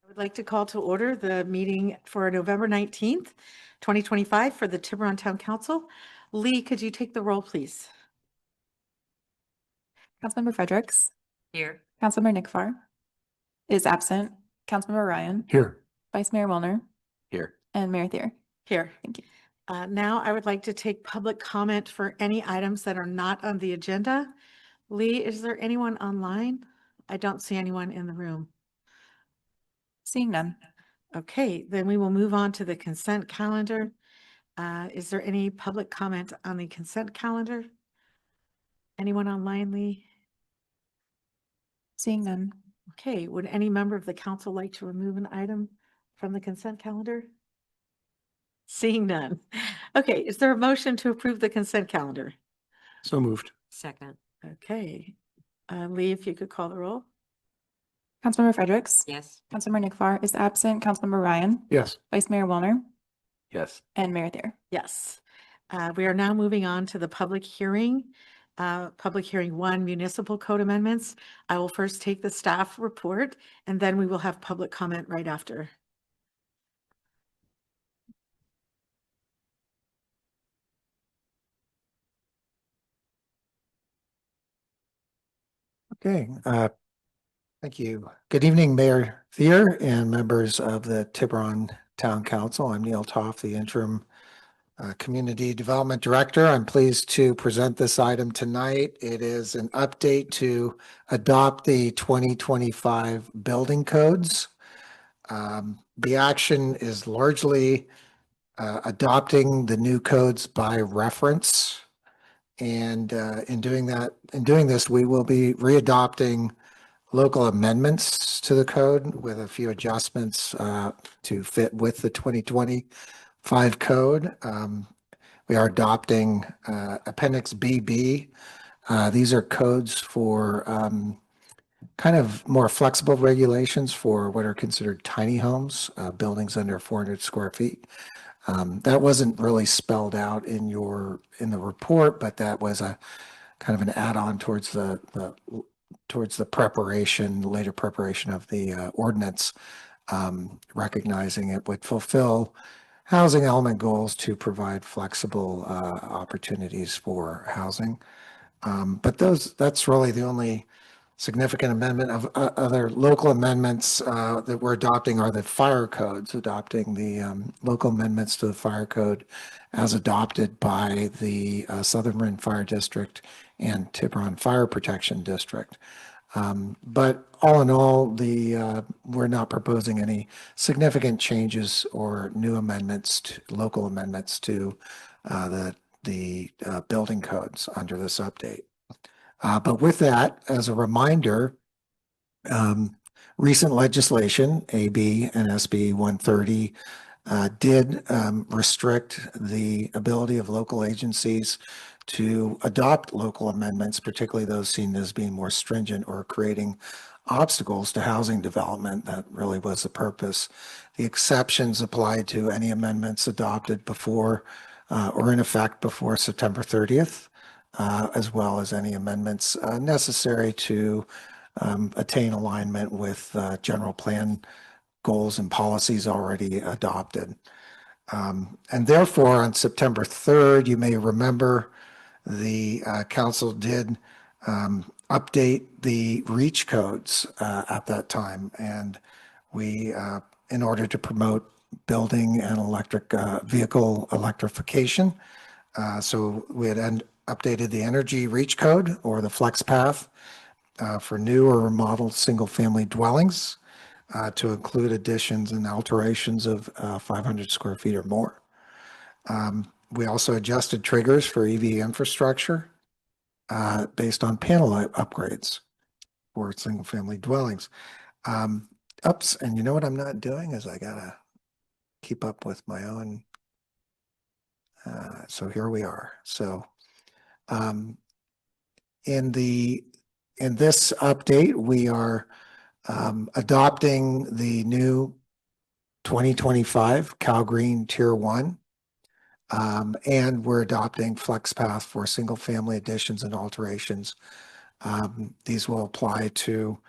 I would like to call to order the meeting for November 19th, 2025 for the Tiburon Town Council. Lee, could you take the roll, please? Councilmember Fredericks. Here. Councilmember Nick Farr is absent. Councilmember Ryan. Here. Vice Mayor Wellner. Here. And Mayor Thier. Here. Thank you. Now I would like to take public comment for any items that are not on the agenda. Lee, is there anyone online? I don't see anyone in the room. Seeing none. Okay, then we will move on to the consent calendar. Is there any public comment on the consent calendar? Anyone online, Lee? Seeing none. Okay, would any member of the council like to remove an item from the consent calendar? Seeing none. Okay, is there a motion to approve the consent calendar? So moved. Second. Okay, Lee, if you could call the roll. Councilmember Fredericks. Yes. Councilmember Nick Farr is absent. Councilmember Ryan. Yes. Vice Mayor Wellner. Yes. And Mayor Thier. Yes. We are now moving on to the public hearing. Public hearing 1, municipal code amendments. I will first take the staff report and then we will have public comment right after. Okay. Thank you. Good evening, Mayor Thier and members of the Tiburon Town Council. I'm Neil Toff, the interim Community Development Director. I'm pleased to present this item tonight. It is an update to adopt the 2025 building codes. The action is largely adopting the new codes by reference. And in doing this, we will be readopting local amendments to the code with a few adjustments to fit with the 2025 code. We are adopting Appendix BB. These are codes for kind of more flexible regulations for what are considered tiny homes, buildings under 400 square feet. That wasn't really spelled out in the report, but that was a kind of an add-on towards the later preparation of the ordinance, recognizing it would fulfill housing element goals to provide flexible opportunities for housing. But that's really the only significant amendment. Of other local amendments that we're adopting are the fire codes, adopting the local amendments to the fire code as adopted by the Southern Marin Fire District and Tiburon Fire Protection District. But all in all, we're not proposing any significant changes or new amendments, local amendments to the building codes under this update. But with that, as a reminder, recent legislation, AB and SB 130, did restrict the ability of local agencies to adopt local amendments, particularly those seen as being more stringent or creating obstacles to housing development. That really was the purpose. The exceptions applied to any amendments adopted before or in effect before September 30th. As well as any amendments necessary to attain alignment with general plan goals and policies already adopted. And therefore, on September 3rd, you may remember the council did update the REACH codes at that time. And we, in order to promote building and electric vehicle electrification, so we had updated the energy reach code or the flex path for new or remodeled single family dwellings to include additions and alterations of 500 square feet or more. We also adjusted triggers for EV infrastructure based on panel upgrades for single family dwellings. Oops, and you know what I'm not doing is I gotta keep up with my own. So here we are. So in this update, we are adopting the new 2025 Cal Green Tier 1, and we're adopting FlexPath for single family additions and alterations. These will apply to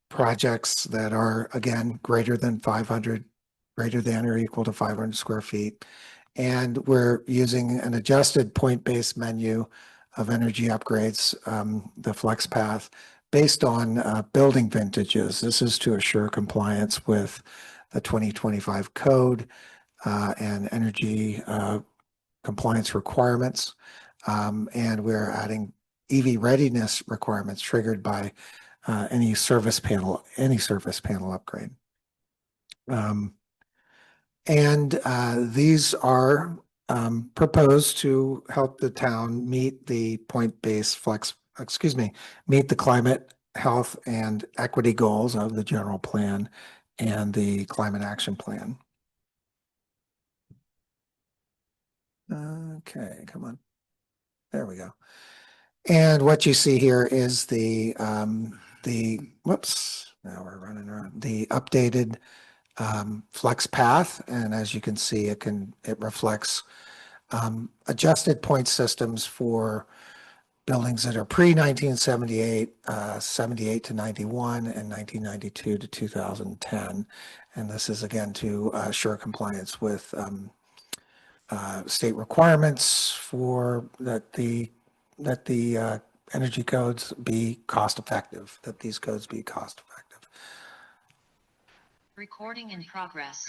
projects that are, again, greater than or equal to 500 square feet. And we're using an adjusted point-based menu of energy upgrades, the Flex Path, based on building vintages. This is to assure compliance with the 2025 code and energy compliance requirements. And we're adding EV readiness requirements triggered by any service panel upgrade. These are proposed to help the town meet the meet the climate, health, and equity goals of the general plan and the climate action plan. Okay, come on. There we go. And what you see here is whoops, now we're running around, the updated Flex Path. And as you can see, it reflects adjusted point systems for buildings that are pre-1978, 78 to 91, and 1992 to 2010. And this is again to assure compliance with state requirements for that the energy codes be cost effective, that these codes be cost effective. Recording in progress.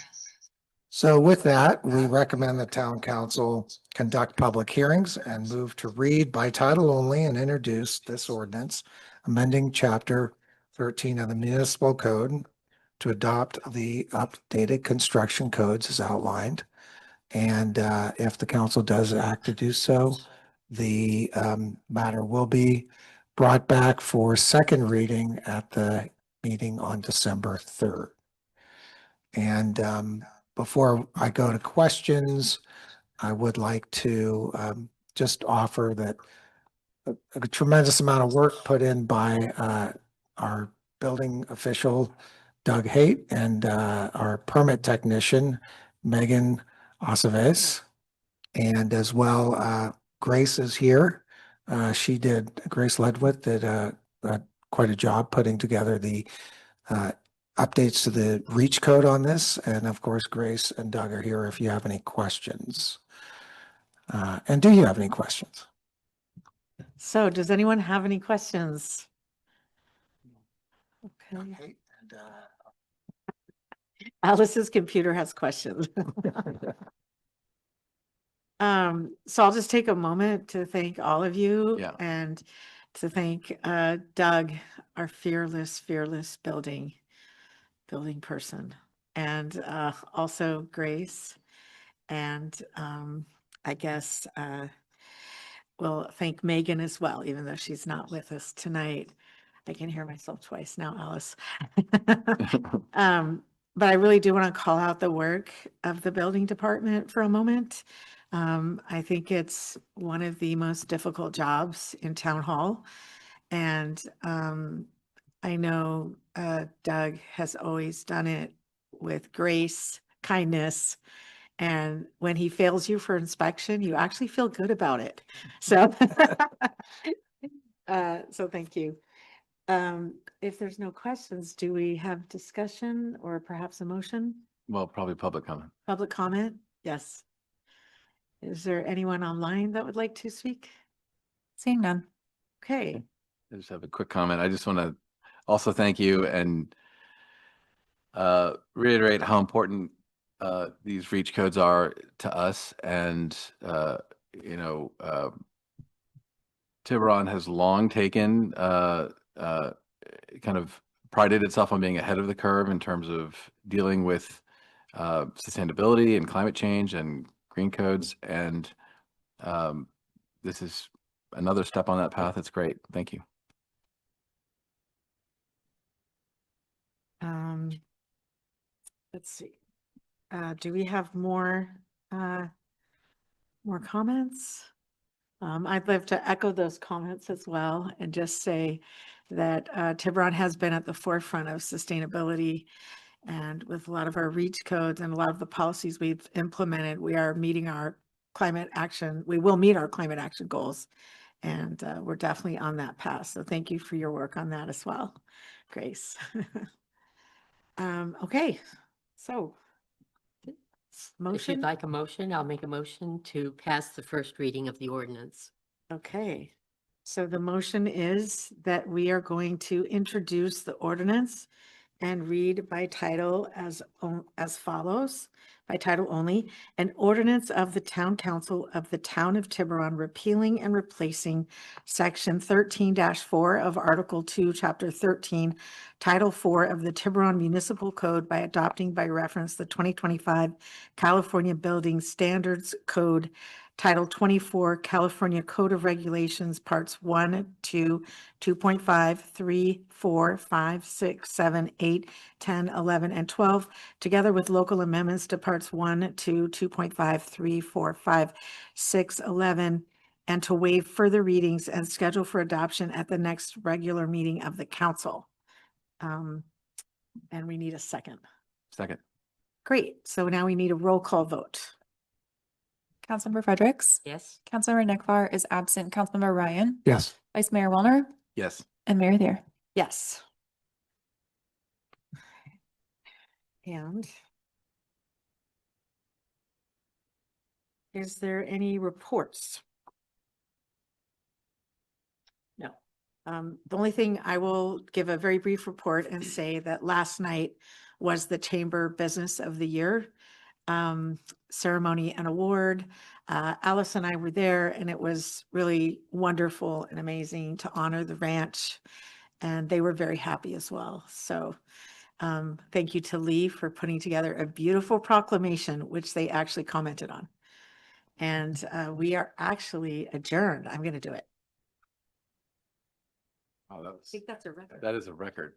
So with that, we recommend the town council conduct public hearings and move to read by title only and introduce this ordinance, amending chapter 13 of the municipal code to adopt the updated construction codes as outlined. And if the council does act to do so, the matter will be brought back for second reading at the meeting on December 3rd. And before I go to questions, I would like to just offer that a tremendous amount of work put in by our building official, Doug Haight, and our permit technician, Megan Aceves, and as well, Grace is here. Grace Ledwith did quite a job putting together the updates to the REACH code on this. And of course, Grace and Doug are here if you have any questions. And do you have any questions? So does anyone have any questions? Okay. Okay. And, Alice's computer has questions. So I'll just take a moment to thank all of you Yeah. and to thank Doug, our fearless building person, and also Grace, and I guess we'll thank Megan as well, even though she's not with us tonight. I can hear myself twice now, Alice. But I really do want to call out the work of the building department for a moment. I think it's one of the most difficult jobs in town hall. And I know Doug has always done it with grace, kindness. And when he fails you for inspection, you actually feel good about it. So, so thank you. If there's no questions, do we have discussion or perhaps a motion? Well, probably public comment. Public comment? Yes. Is there anyone online that would like to speak? Seeing none. Okay. I just have a quick comment. I just want to also thank you and reiterate how important these REACH codes are to us. And, Tiburon has long taken kind of prided itself on being ahead of the curve in terms of dealing with sustainability and climate change and green codes. And this is another step on that path. It's great. Thank you. Let's see. Do we have more comments? I'd love to echo those comments as well and just say that Tiburon has been at the forefront of sustainability, and with a lot of our REACH codes and a lot of the policies we've implemented, we are meeting our climate action. We will meet our climate action goals. And we're definitely on that path. So thank you for your work on that as well, Grace. Okay, so If motion. you'd like a motion, I'll make a motion to pass the first reading of the ordinance. Okay, so the motion is that we are going to introduce the ordinance and read by title as follows, by title only, an ordinance of the Town Council of the Town of Tiburon repealing and replacing Section 13-4 of Article 2, Chapter 13, Title 4 of the Tiburon Municipal Code by adopting by reference the 2025 California Building Standards Code, Title 24, California Code of Regulations, Parts 1, 2, 2.5, 3, 4, 5, 6, 7, 8, 10, 11, and 12, together with local amendments to Parts 1, 2, 2.5, 3, 4, 5, 6, 11, and to waive further readings and schedule for adoption at the next regular meeting of the council. And we need a second. Second. Great. So now we need a roll call vote. Councilmember Fredericks. Yes? Councilmember Nekvar is absent. Councilmember Ryan. Yes. Vice Mayor Wellner Yes. and Mayor Thayer. Yes. And is there any reports? No. The only thing I will give a very brief report and say that last night was the Chamber Business of the Year ceremony and award. Alice and I were there, and it was really wonderful and amazing to honor the ranch, and they were very happy as well. So thank you to Lee for putting together a beautiful proclamation, which they actually commented on. And we are actually adjourned. I'm going to do it. Oh, I think that's a record. that is a record.